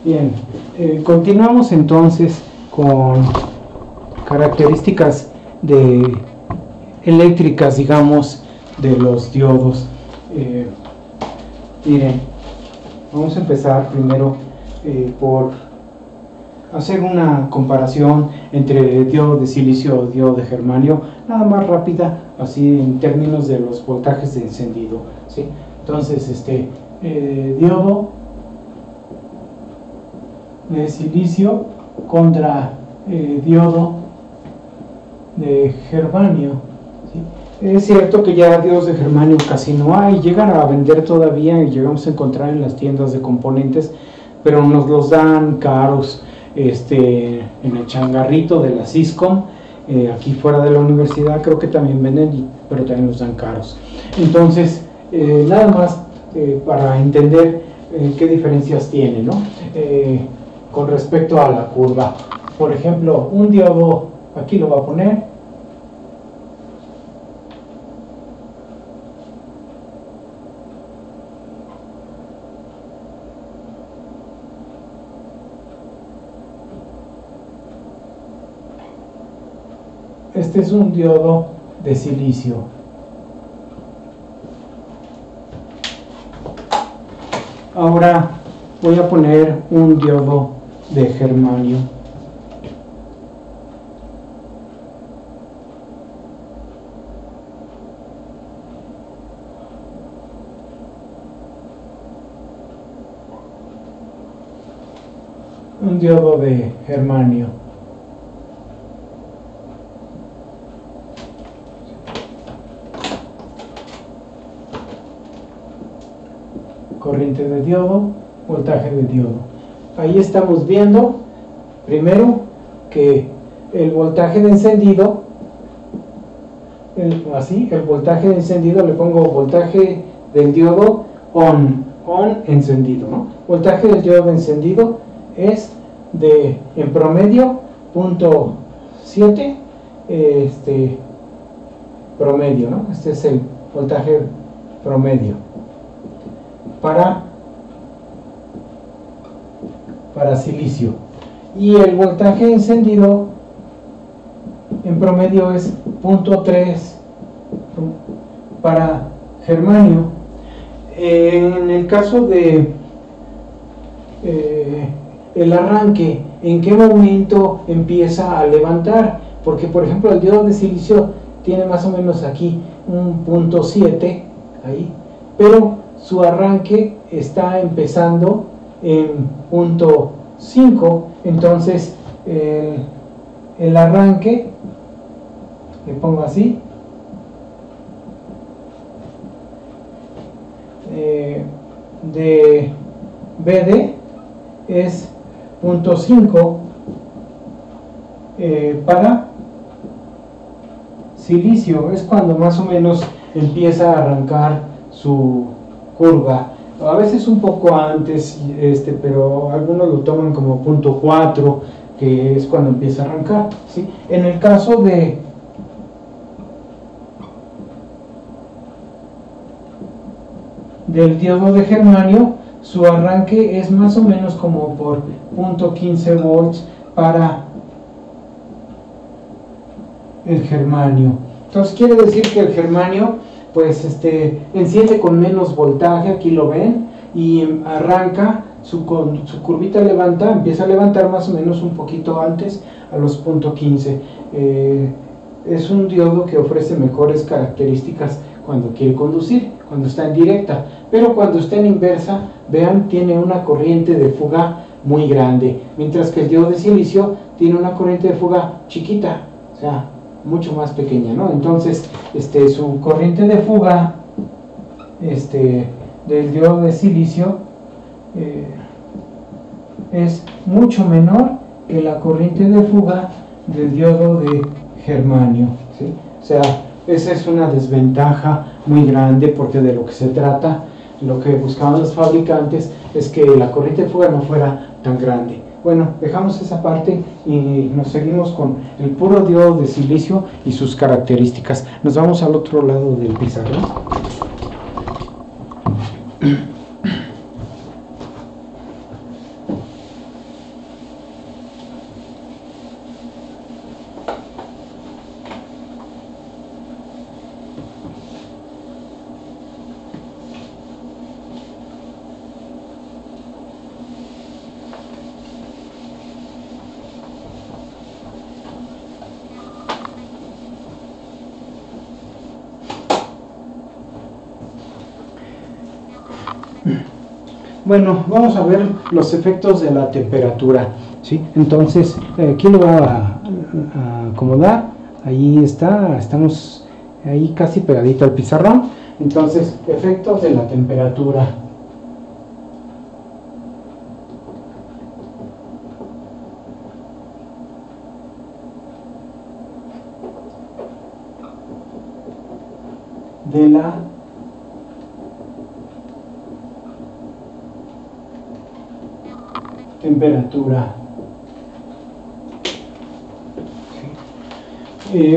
Bien, continuamos entonces con características eléctricas, digamos, de los diodos. Miren, vamos a empezar primero por hacer una comparación entre diodo de silicio o diodo de germanio, nada más rápida, así en términos de los voltajes de encendido, ¿sí? Entonces, diodo de silicio contra diodo de germanio, ¿sí? Es cierto que ya diodos de germanio casi no hay, llegan a vender todavía y llegamos a encontrar en las tiendas de componentes, pero nos los dan caros, en el changarrito de la Syscom, aquí fuera de la universidad creo que también venden, pero también los dan caros. Entonces, nada más para entender qué diferencias tiene, ¿no? Con respecto a la curva. Por ejemplo, un diodo, aquí lo voy a poner, este es un diodo de silicio. Ahora voy a poner un diodo de germanio. Un diodo de germanio. Corriente de diodo, voltaje de diodo. Ahí estamos viendo primero que el voltaje de encendido, el voltaje de encendido, le pongo voltaje del diodo on encendido, ¿no? Voltaje del diodo de encendido es en promedio 0.7 promedio, ¿no? Este es el voltaje promedio para silicio, y el voltaje encendido en promedio es 0.3 para germanio. En el caso de el arranque, ¿en qué momento empieza a levantar? Porque por ejemplo el diodo de silicio tiene más o menos aquí un 0.7 ahí, pero su arranque está empezando en 0.5, entonces el arranque, le pongo así, de BD es 0.5 para silicio, es cuando más o menos empieza a arrancar su curva. A veces un poco antes, pero algunos lo toman como 0.4, que es cuando empieza a arrancar, ¿sí? En el caso del diodo de germanio, su arranque es más o menos como por 0.15 volts para el germanio. Entonces quiere decir que el germanio pues enciende con menos voltaje, aquí lo ven, y arranca su curvita, empieza a levantar más o menos un poquito antes, a los 0.15. Es un diodo que ofrece mejores características cuando quiere conducir, cuando está en directa, pero cuando está en inversa, vean, tiene una corriente de fuga muy grande, mientras que el diodo de silicio tiene una corriente de fuga chiquita, o sea, mucho más pequeña, ¿no? Entonces, su corriente de fuga, del diodo de silicio, es mucho menor que la corriente de fuga del diodo de germanio, ¿sí? O sea, esa es una desventaja muy grande, porque de lo que se trata, lo que buscaban los fabricantes es que la corriente de fuga no fuera tan grande. Bueno, dejamos esa parte y nos seguimos con el puro diodo de silicio y sus características. Nos vamos al otro lado del pizarrón. Bueno, vamos a ver los efectos de la temperatura, ¿sí? Entonces, aquí lo voy a acomodar. Ahí está, estamos ahí casi pegadito al pizarrón. Entonces, efectos de la temperatura. De la temperatura.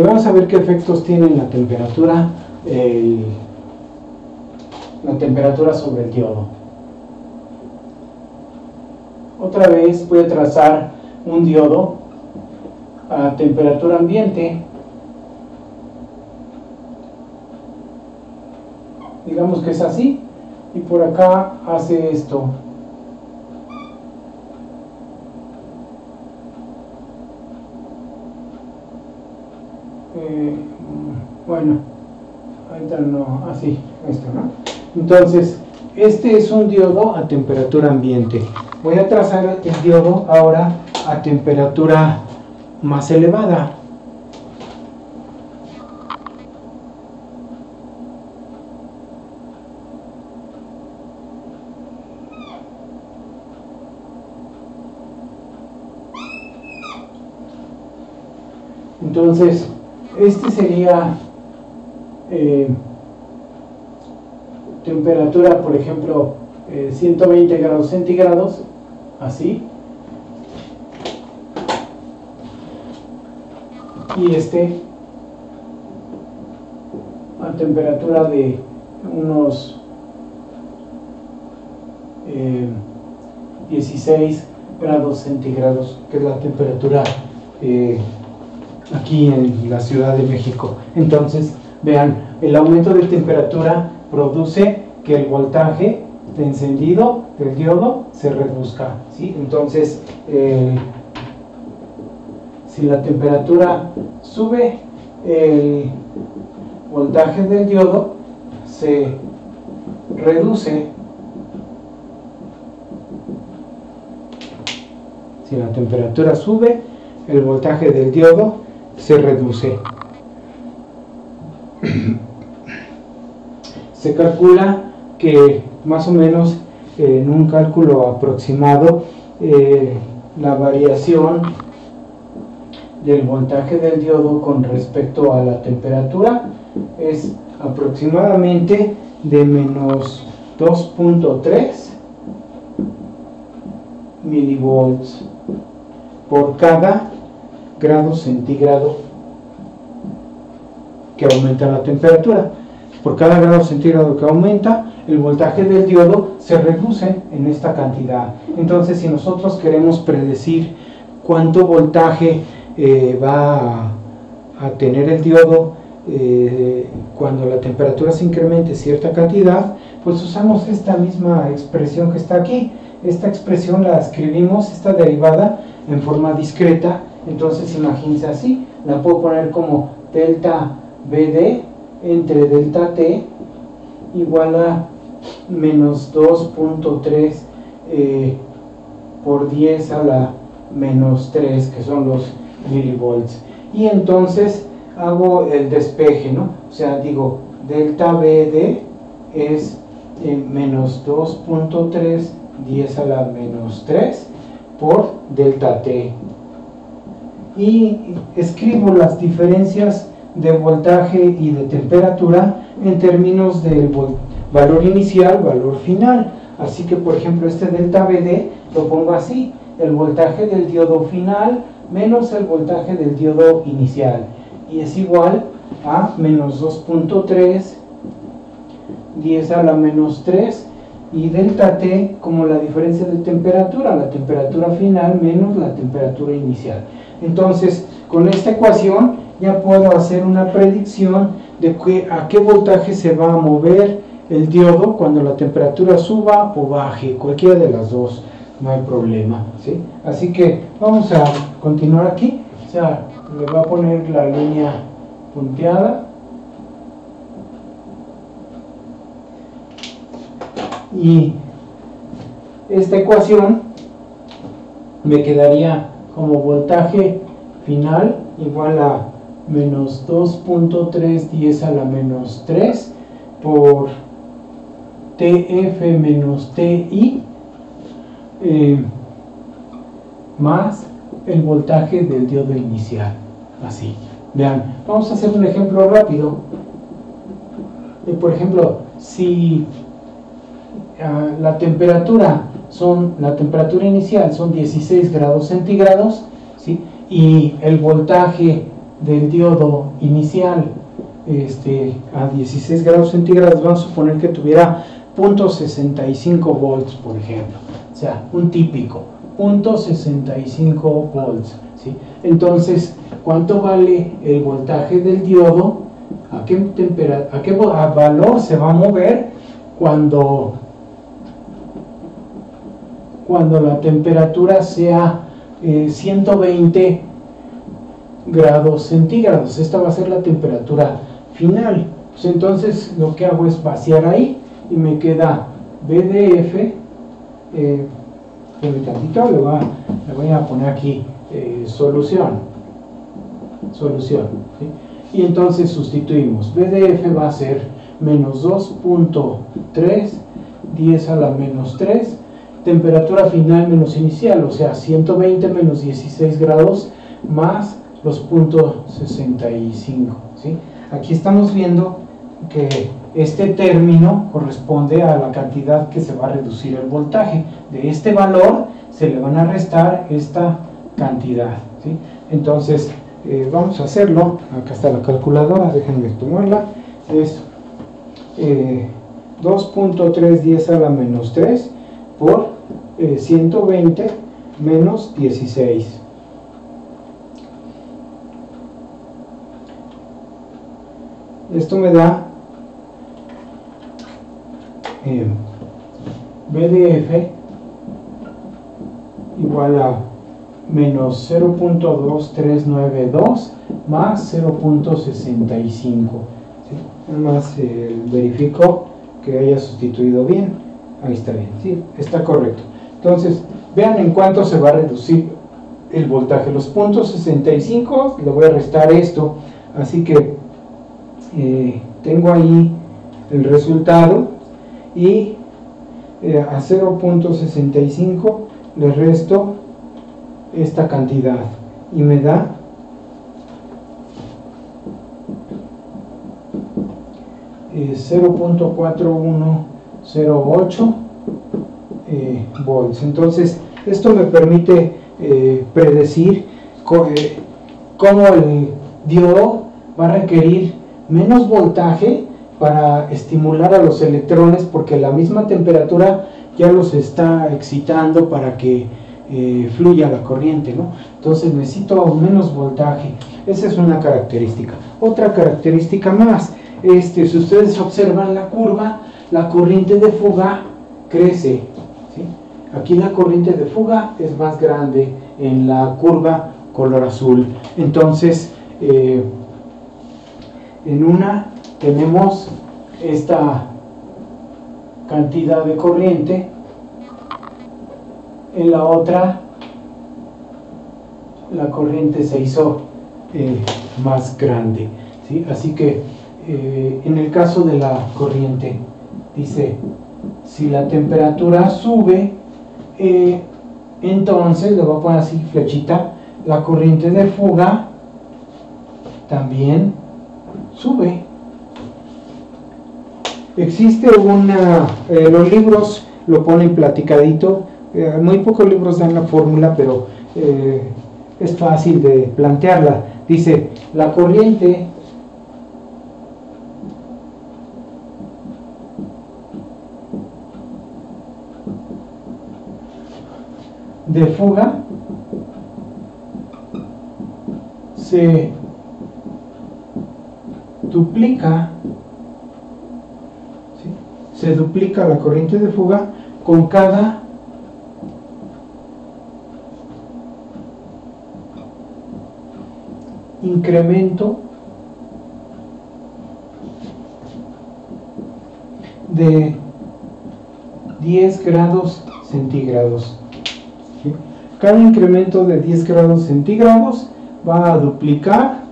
Vamos a ver qué efectos tiene la temperatura sobre el diodo. Otra vez voy a trazar un diodo a temperatura ambiente. Digamos que es así, y por acá hace esto. Bueno, ahorita no, así, esto, ¿no? Entonces, este es un diodo a temperatura ambiente. Voy a trazar el diodo ahora a temperatura más elevada. Entonces, este sería temperatura, por ejemplo, 120 grados centígrados, así. Y este a temperatura de unos 16 grados centígrados, que es la temperatura aquí en la Ciudad de México. Entonces, vean, el aumento de temperatura produce que el voltaje de encendido del diodo se reduzca, ¿sí? Entonces, si la temperatura sube, el voltaje del diodo se reduce. Si la temperatura sube, el voltaje del diodo se reduce. Se calcula que más o menos en un cálculo aproximado la variación del voltaje del diodo con respecto a la temperatura es aproximadamente de menos 2.3 milivolts por cada grado centígrado que aumenta la temperatura. Por cada grado centígrado que aumenta, el voltaje del diodo se reduce en esta cantidad. Entonces, si nosotros queremos predecir cuánto voltaje va a tener el diodo cuando la temperatura se incremente cierta cantidad, pues usamos esta misma expresión que está aquí. Esta expresión la escribimos, esta derivada, en forma discreta. Entonces imagínense así, la puedo poner como delta BD entre delta T igual a menos 2.3 por 10 a la menos 3, que son los milivolts. Y entonces hago el despeje, ¿no? O sea, digo, delta BD es menos 2.3 10 a la menos 3 por delta T. Y escribo las diferencias de voltaje y de temperatura en términos del valor inicial, valor final. Así que, por ejemplo, este delta BD lo pongo así: el voltaje del diodo final menos el voltaje del diodo inicial, y es igual a menos 2.3 10 a la menos 3, y delta T como la diferencia de temperatura, la temperatura final menos la temperatura inicial. Entonces, con esta ecuación ya puedo hacer una predicción de a qué voltaje se va a mover el diodo cuando la temperatura suba o baje, cualquiera de las dos, no hay problema, ¿sí? Así que vamos a continuar aquí. O sea, le voy a poner la línea punteada Y esta ecuación me quedaría como voltaje final igual a menos 2.310 a la menos 3 por TF menos TI más el voltaje del diodo inicial. Así, vean, vamos a hacer un ejemplo rápido. Por ejemplo, si la temperatura inicial son 16 grados centígrados, ¿sí? Y el voltaje del diodo inicial a 16 grados centígrados, vamos a suponer que tuviera 0.65 volts, por ejemplo, o sea, un típico 0.65 volts, ¿sí? Entonces, ¿cuánto vale el voltaje del diodo? ¿A qué valor se va a mover cuando la temperatura sea 120 grados centígrados? Esta va a ser la temperatura final. Pues entonces lo que hago es vaciar ahí y me queda BDF, un tantito, le voy a poner aquí solución, ¿sí? Y entonces sustituimos. BDF va a ser menos 2.3 10 a la menos 3, temperatura final menos inicial, o sea 120 menos 16 grados más los 0.65, ¿sí? Aquí estamos viendo que este término corresponde a la cantidad que se va a reducir el voltaje. De este valor se le van a restar esta cantidad, ¿sí? Entonces vamos a hacerlo. Acá está la calculadora, déjenme tomarla. Es 2.310 a la menos 3 por 120 menos 16. Esto me da BDF igual a menos 0.2392 más 0.65. ¿Sí? Además verifico que haya sustituido bien. Ahí está bien, sí, está correcto. Entonces, vean en cuánto se va a reducir el voltaje. Los puntos 65, le voy a restar esto, así que tengo ahí el resultado y a 0.65 le resto esta cantidad y me da 0.4108 volts. Entonces esto me permite predecir cómo el diodo va a requerir menos voltaje para estimular a los electrones, porque la misma temperatura ya los está excitando para que fluya la corriente, ¿no? Entonces necesito menos voltaje. Esa es una característica. Otra característica más, si ustedes observan la curva, la corriente de fuga crece, ¿sí? Aquí la corriente de fuga es más grande en la curva color azul. Entonces en una tenemos esta cantidad de corriente, en la otra la corriente se hizo más grande, ¿sí? Así que en el caso de la corriente dice, si la temperatura sube, entonces le voy a poner así flechita, la corriente de fuga también sube. Existe los libros lo ponen platicadito, muy pocos libros dan la fórmula, pero es fácil de plantearla. Dice, la corriente de fuga se duplica, ¿sí? Se duplica la corriente de fuga con cada incremento de 10 grados centígrados. ¿Sí? Cada incremento de 10 grados centígrados va a duplicar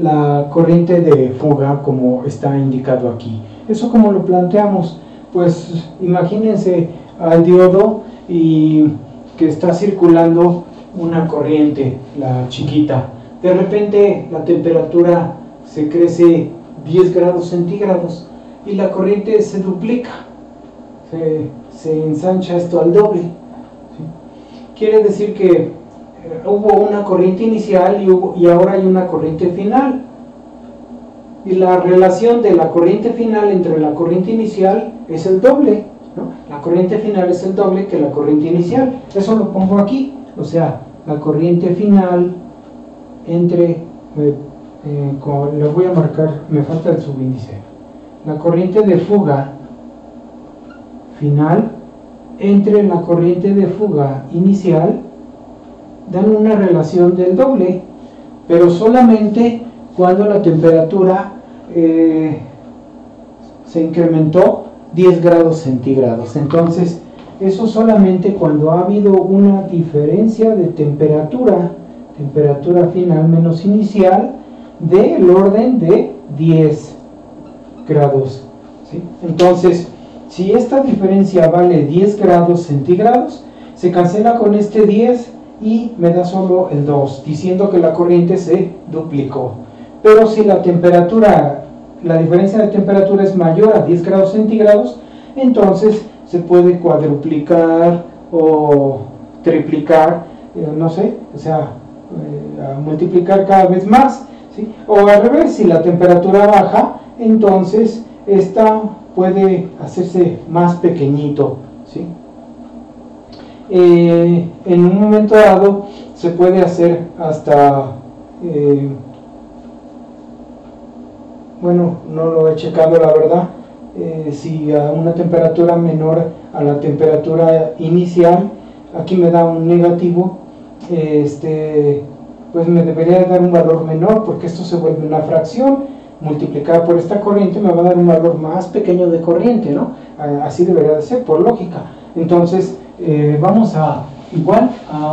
la corriente de fuga como está indicado aquí. Eso como lo planteamos, pues imagínense al diodo y que está circulando una corriente, la chiquita. De repente la temperatura se crece 10 grados centígrados y la corriente se duplica, se ensancha esto al doble. ¿Sí? Quiere decir que hubo una corriente inicial y ahora hay una corriente final. Y la relación de la corriente final entre la corriente inicial es el doble, ¿no? La corriente final es el doble que la corriente inicial. Eso lo pongo aquí. O sea, la corriente final entre... le voy a marcar, me falta el subíndice. La corriente de fuga final entre la corriente de fuga inicial dan una relación del doble, pero solamente cuando la temperatura se incrementó 10 grados centígrados. Entonces, eso solamente cuando ha habido una diferencia de temperatura final menos inicial, del orden de 10 grados. ¿Sí? Entonces, si esta diferencia vale 10 grados centígrados, se cancela con este 10 y me da solo el 2, diciendo que la corriente se duplicó. Pero si la diferencia de temperatura es mayor a 10 grados centígrados, entonces se puede cuadruplicar o triplicar, no sé, o sea, multiplicar cada vez más. ¿Sí? O al revés, si la temperatura baja, entonces esta puede hacerse más pequeñito. ¿Sí? En un momento dado se puede hacer hasta, bueno, no lo he checado la verdad, si a una temperatura menor a la temperatura inicial, aquí me da un negativo, pues me debería dar un valor menor, porque esto se vuelve una fracción multiplicada por esta corriente, me va a dar un valor más pequeño de corriente, ¿no? Así debería de ser, por lógica. Entonces, vamos a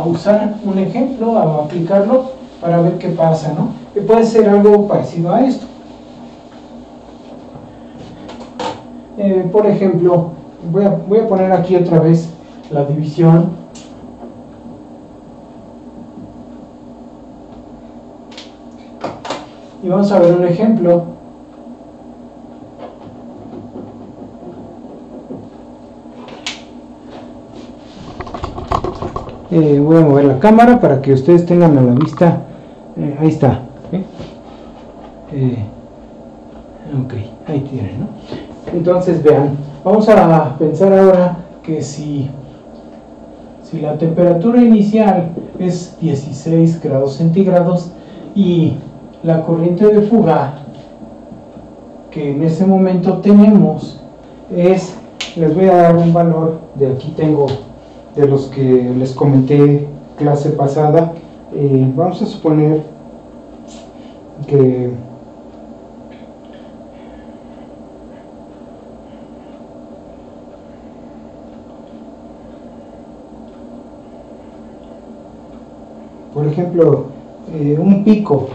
usar un ejemplo, a aplicarlo para ver qué pasa, ¿no? Que puede ser algo parecido a esto. Por ejemplo, voy a poner aquí otra vez la división. Y vamos a ver un ejemplo. Voy a mover la cámara para que ustedes tengan a la vista. Ahí está. Ok, ahí tienen, ¿no? Entonces vean, vamos a pensar ahora que si la temperatura inicial es 16 grados centígrados y la corriente de fuga que en ese momento tenemos es, les voy a dar un valor, de aquí tengo de los que les comenté clase pasada, vamos a suponer que por ejemplo un pico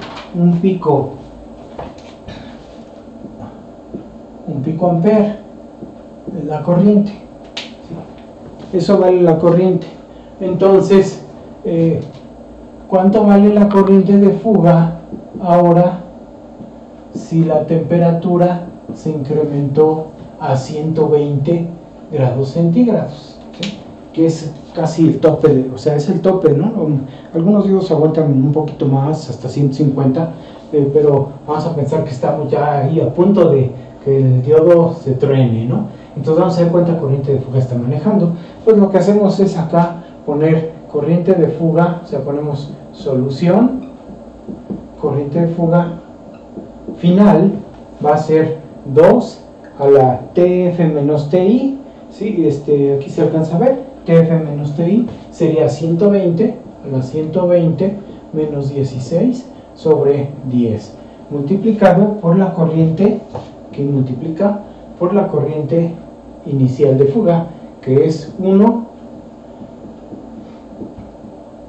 amper de la corriente. Eso vale la corriente. Entonces, ¿cuánto vale la corriente de fuga ahora si la temperatura se incrementó a 120 grados centígrados? ¿Sí? Que es casi el tope, o sea, es el tope, ¿no? Algunos diodos aguantan un poquito más, hasta 150, pero vamos a pensar que estamos ya ahí a punto de que el diodo se truene, ¿no? Entonces vamos a ver cuánta corriente de fuga está manejando. Pues lo que hacemos es acá poner corriente de fuga, o sea, ponemos solución, corriente de fuga final va a ser 2 a la TF menos TI, ¿sí? Aquí se alcanza a ver, TF menos TI sería 120 a la 120 menos 16 sobre 10, multiplicado por la corriente que multiplica por la corriente inicial de fuga, que es 1,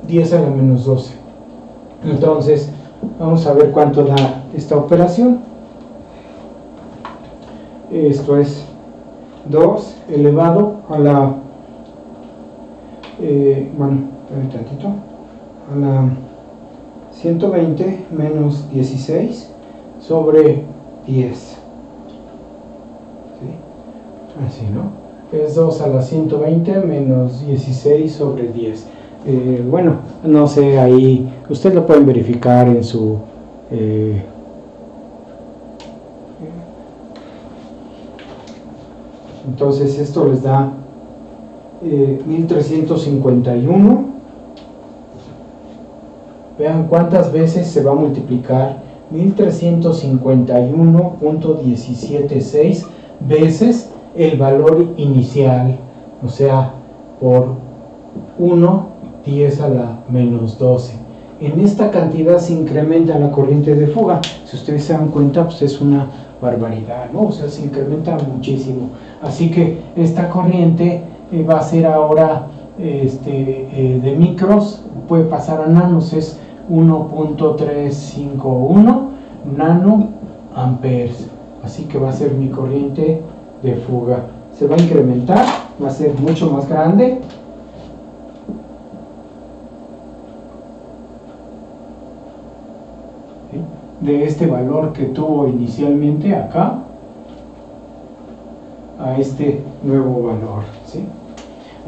10 a la menos 12. Entonces, vamos a ver cuánto da esta operación. Esto es 2 elevado a la, a la 120 menos 16 sobre 10. ¿Sí? Así, ¿no? Es 2 a la 120 menos 16 sobre 10. Bueno, no sé, ahí ustedes lo pueden verificar en su entonces esto les da 1351. Vean cuántas veces se va a multiplicar 1351.176 veces el valor inicial, o sea, por 1, 10 a la menos 12. En esta cantidad se incrementa la corriente de fuga. Si ustedes se dan cuenta, pues es una barbaridad, ¿no? O sea, se incrementa muchísimo. Así que esta corriente va a ser ahora de micros, puede pasar a nanos, es 1.351 nanoamperes. Así que va a ser mi corriente de fuga. Se va a incrementar, va a ser mucho más grande. ¿Sí? De este valor que tuvo inicialmente acá a este nuevo valor, ¿sí?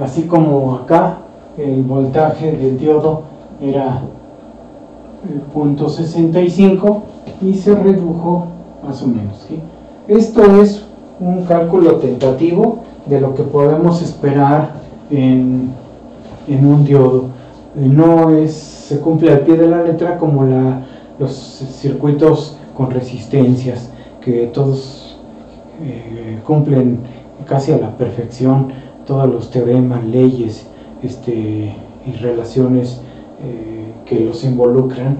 Así como acá el voltaje del diodo era 0.65 y se redujo más o menos, ¿sí? Esto es un cálculo tentativo de lo que podemos esperar en un diodo. No se cumple al pie de la letra como los circuitos con resistencias, que todos cumplen casi a la perfección todos los teoremas, leyes y relaciones que los involucran,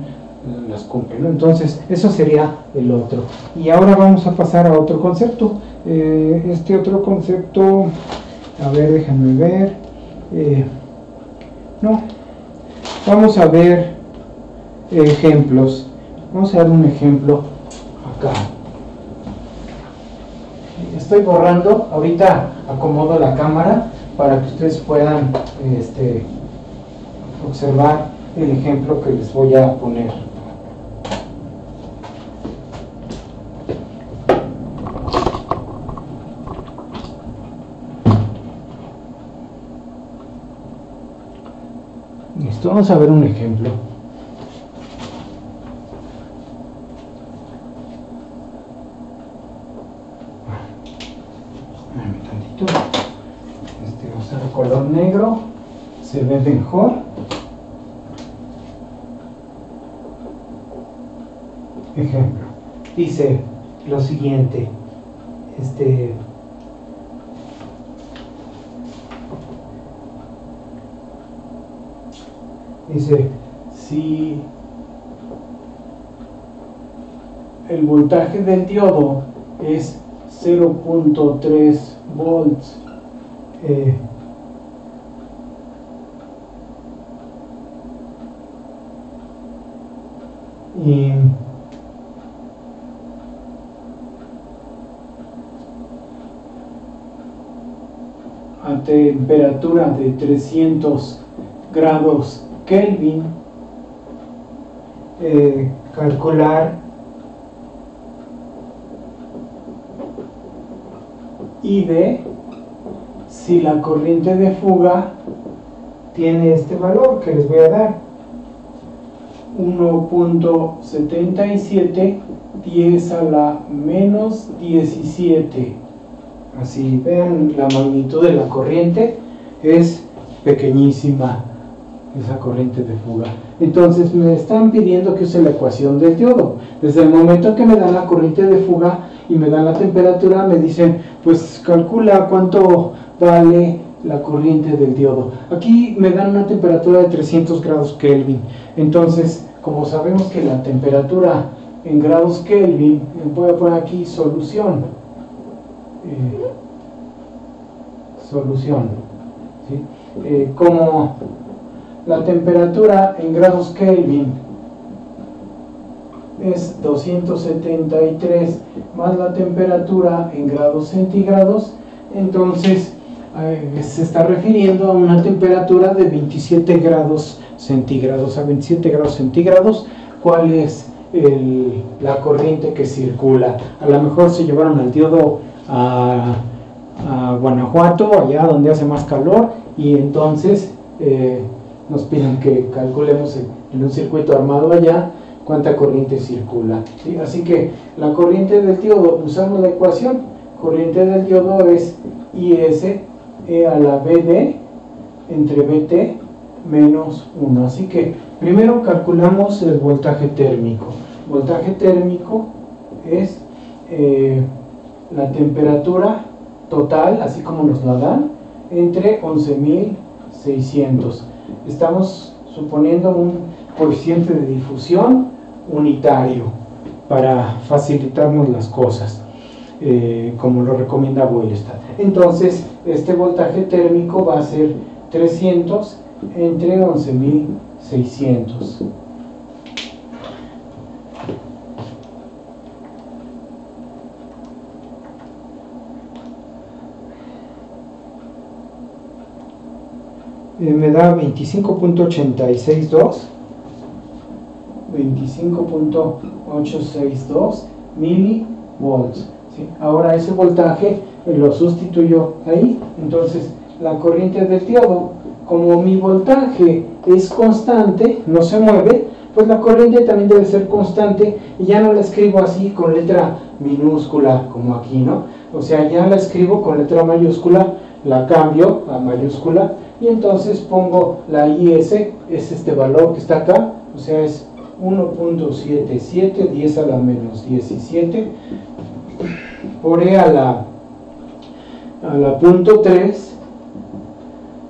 las cumplen, ¿no? Entonces eso sería el otro. Y ahora vamos a pasar a otro concepto. Este otro concepto, a ver, déjenme ver, no, vamos a ver ejemplos. Vamos a dar un ejemplo acá. Estoy borrando, ahorita acomodo la cámara para que ustedes puedan observar el ejemplo que les voy a poner. Listo, vamos a ver un ejemplo. Usar color negro, se ve mejor. Ejemplo, dice lo siguiente, dice, si el voltaje del diodo es 0.3 volts, y a temperatura de 300 grados Kelvin, calcular ID si la corriente de fuga tiene este valor que les voy a dar, 1.77 10 a la menos 17. Así, vean la magnitud de la corriente, es pequeñísima esa corriente de fuga. Entonces me están pidiendo que use la ecuación del diodo. Desde el momento que me dan la corriente de fuga y me dan la temperatura, me dicen, pues calcula cuánto vale la corriente del diodo. Aquí me dan una temperatura de 300 grados Kelvin. Entonces, como sabemos que la temperatura en grados Kelvin, voy a poner aquí solución. solución, ¿sí? Como la temperatura en grados Kelvin es 273 más la temperatura en grados centígrados, entonces se está refiriendo a una temperatura de 27 grados centígrados. A 27 grados centígrados, ¿cuál es la corriente que circula? A lo mejor se llevaron al diodo a Guanajuato, allá donde hace más calor, y entonces nos piden que calculemos en un circuito armado allá cuánta corriente circula, ¿sí? Así que la corriente del diodo, usamos la ecuación, corriente del diodo es IS E a la BD entre BT menos 1. Así que primero calculamos el voltaje térmico. Voltaje térmico es la temperatura total, así como nos la dan, entre 11.600. Estamos suponiendo un coeficiente de difusión unitario para facilitarnos las cosas, como lo recomienda Boylestad. Entonces, este voltaje térmico va a ser 300 entre 11.600. Me da 25.862 milivolts, ¿sí? Ahora ese voltaje lo sustituyo ahí. Entonces la corriente del diodo, como mi voltaje es constante, no se mueve, pues la corriente también debe ser constante, y ya no la escribo así con letra minúscula como aquí, ¿no? O sea, ya la escribo con letra mayúscula, la cambio a mayúscula, y entonces pongo la IS, es este valor que está acá, o sea, es 1.77, 10 a la menos 17, por E a la punto 3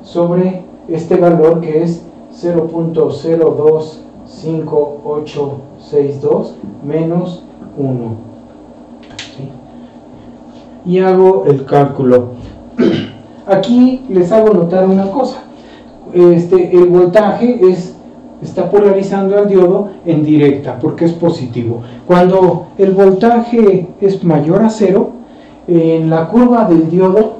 sobre este valor que es 0.025862 menos 1, ¿sí? Y hago el cálculo. Aquí les hago notar una cosa, el voltaje está polarizando al diodo en directa porque es positivo. Cuando el voltaje es mayor a 0, en la curva del diodo,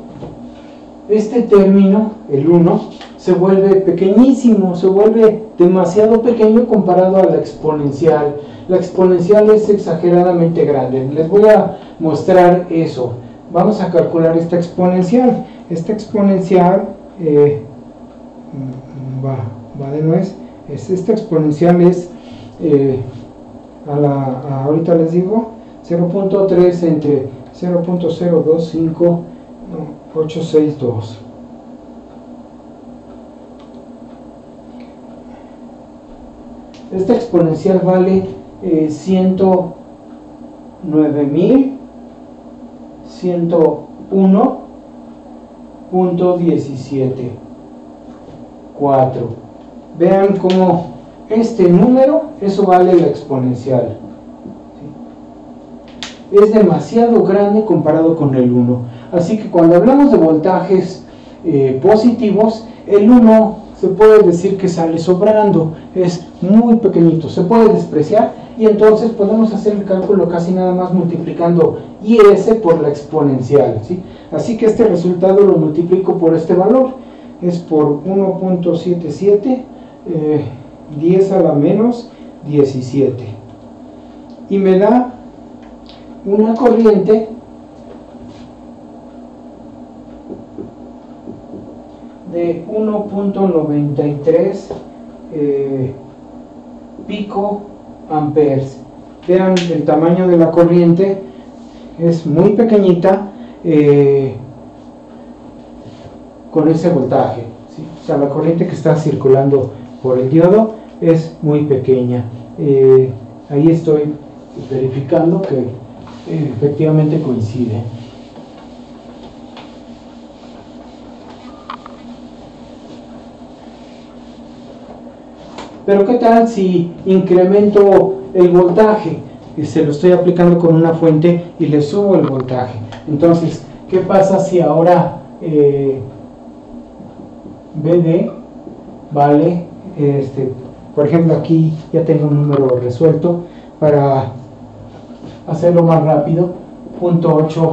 este término, el 1, se vuelve pequeñísimo, se vuelve demasiado pequeño comparado a la exponencial. La exponencial es exageradamente grande. Les voy a mostrar eso. Vamos a calcular esta exponencial. Esta exponencial va de nuez. Esta exponencial es, ahorita les digo, 0.3 entre 0.025862. Esta exponencial vale 109.101.174. Vean cómo este número, eso vale la exponencial, ¿sí? Es demasiado grande comparado con el 1. Así que cuando hablamos de voltajes positivos, el 1 se puede decir que sale sobrando, es muy pequeñito, se puede despreciar, y entonces podemos hacer el cálculo casi nada más multiplicando IS por la exponencial, ¿sí? Así que este resultado lo multiplico por este valor, es por 1.77, 10 a la menos 17, y me da una corriente de 1.93 pico amperes. Vean el tamaño de la corriente, es muy pequeñita con ese voltaje, ¿sí? O sea, la corriente que está circulando por el diodo es muy pequeña. Ahí estoy verificando que efectivamente coincide. Pero ¿qué tal si incremento el voltaje? Se lo estoy aplicando con una fuente y le subo el voltaje. Entonces, ¿qué pasa si ahora BD vale, por ejemplo, aquí ya tengo un número resuelto para hacerlo más rápido, 0.8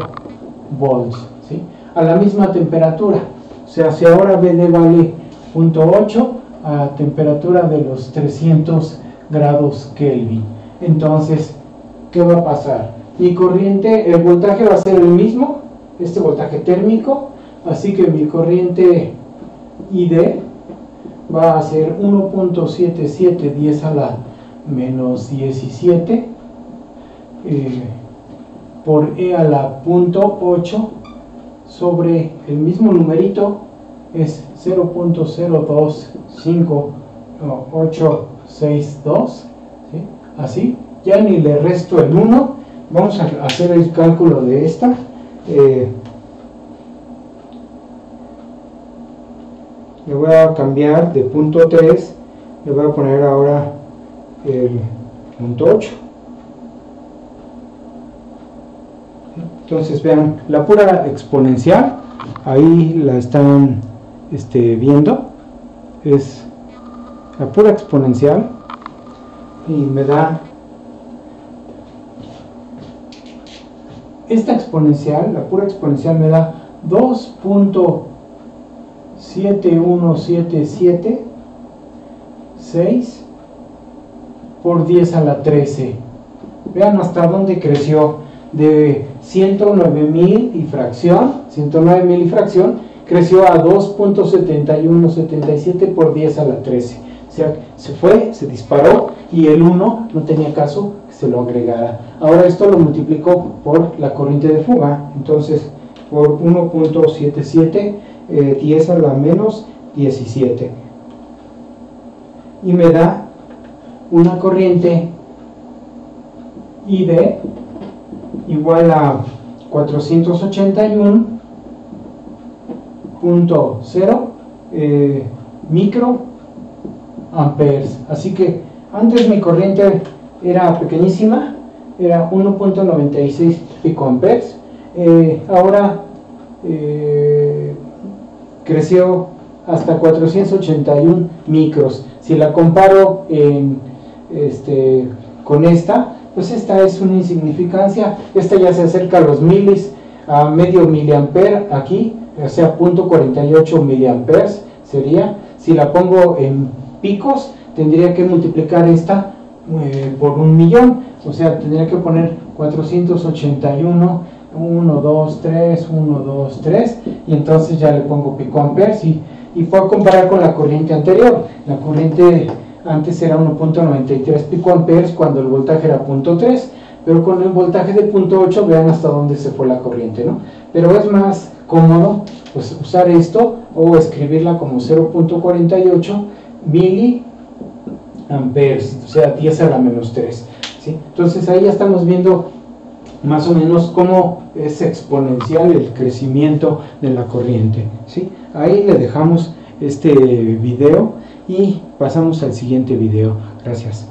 volts, ¿sí? A la misma temperatura. O sea, si ahora BD vale 0.8 a temperatura de los 300 grados Kelvin, entonces, ¿qué va a pasar? Mi corriente, el voltaje va a ser el mismo, este voltaje térmico, así que mi corriente ID va a ser 1.77 10 a la menos 17 por E a la 0.8 sobre el mismo numerito, es 0.0258862, ¿sí? Así, ya ni le resto el 1, vamos a hacer el cálculo de esta. Le voy a cambiar de 0.3, le voy a poner ahora el 0.8. Entonces vean, la pura exponencial, ahí la están viendo, es la pura exponencial y me da esta exponencial, la pura exponencial me da 2.71776 por 10 a la 13. Vean hasta dónde creció, de 109.000 y fracción, creció a 2.7177 por 10 a la 13. O sea, se disparó y el 1 no tenía caso que se lo agregara. Ahora esto lo multiplicó por la corriente de fuga, entonces por 1.77 10 a la menos 17. Y me da una corriente ID igual a 481.0 microamperes. Así que antes mi corriente era pequeñísima, era 1.96 picoamperes, ahora creció hasta 481 micros. Si la comparo con esta, pues esta es una insignificancia, esta ya se acerca a los milis, a medio miliampere aquí, o sea, 0.48 miliamperes sería. Si la pongo en picos, tendría que multiplicar esta por 1.000.000, o sea, tendría que poner 481, 1, 2, 3, 1, 2, 3, y entonces ya le pongo picoamperes, y puedo comparar con la corriente anterior. La corriente antes era 1.93 picoamperes cuando el voltaje era 0.3, pero con el voltaje de 0.8 vean hasta dónde se fue la corriente, ¿no? Pero es más cómodo pues usar esto o escribirla como 0.48 miliamperes, o sea, 10 a la menos 3, ¿sí? Entonces ahí ya estamos viendo más o menos cómo es exponencial el crecimiento de la corriente, ¿sí? Ahí le dejamos este video y pasamos al siguiente video. Gracias.